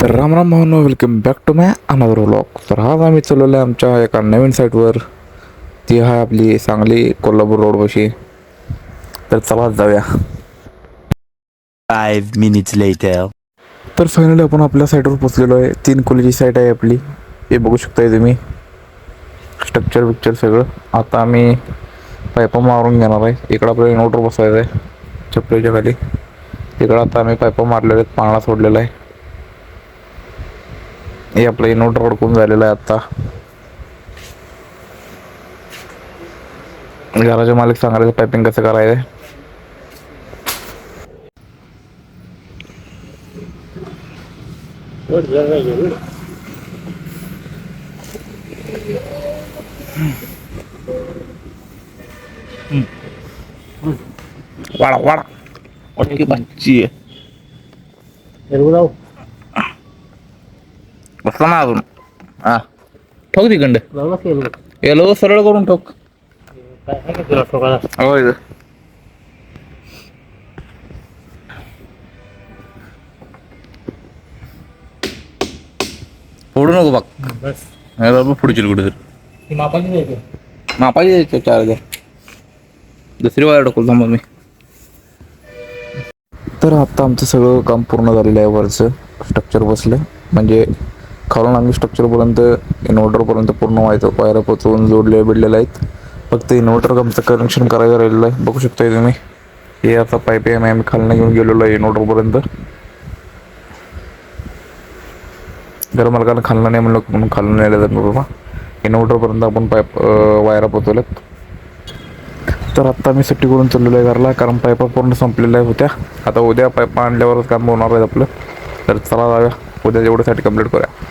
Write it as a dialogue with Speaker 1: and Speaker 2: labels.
Speaker 1: तर राम राम भावनो, welcome back to my another vlog. तर आज आम्ही चालवलो आहे आमच्या एका नवीन साईटवर. ती आहे आपली सांगली कोल्हापूर रोडपाशी. तर चला जाऊया.
Speaker 2: 5 minutes later.
Speaker 1: तर फायनली आपण आपल्या साईटवर पोचलेलो आहे. 3 खोलीची साईट आहे आपली. हे बघू शकताय तुम्ही, स्ट्रक्चर पिक्चर सगळं. आता आम्ही पायपा मारून घेणार आहे. इकडं आपल्याला इन्व्हर्टर बसवायचं आहे चपलीच्या खाली. तिकडं आता आम्ही पायपा मारलेले आहेत, पाळणा सोडलेला आहे. हे आपलं इन्व्हर्टर अडकून झालेलं आहे आता. घराचे मालिक सांगायचं पायपिंग कसं करायचं. वाडा वाडा ओके बच्ची बसला ना अजून. हा ठोक तिकंड येलो सरळ करून ठोक. होय फोडू नको बघ. पुढची कुठे तरी मापाची द्यायचं 4,000. दुसरी वायर टाकू थांबा मी. तर आता आमचं सगळं काम पूर्ण झालेलं आहे. वरचं स्ट्रक्चर बसलं, म्हणजे खालून आम्ही स्ट्रक्चरपर्यंत इन्व्हर्टरपर्यंत पूर्ण वायर पोचवून जोडले बिडलेले आहेत. फक्त इन्व्हर्टर आमचं कनेक्शन करायचं राहिलेलं आहे. बघू शकताय तुम्ही, हे आता पाईप आहे आम्ही खालनं घेऊन गेलेलो आहे इन्व्हर्टरपर्यंत. जर मला खालनं नाही म्हणलं म्हणून खालून न्यायला जात बाबा. इन्व्हर्टरपर्यंत आपण पाईप वायरा पोचवल्यात. तर आत्ता मी सुट्टी करून चाललेलो आहे घरला, कारण पाईपा पूर्ण संपलेल्या होत्या. आता उद्या पाईपा आणल्यावरच काम होणार आहे आपलं. तर चला जाऊया, उद्या जेवढ्यासाठी कंप्लीट करूया.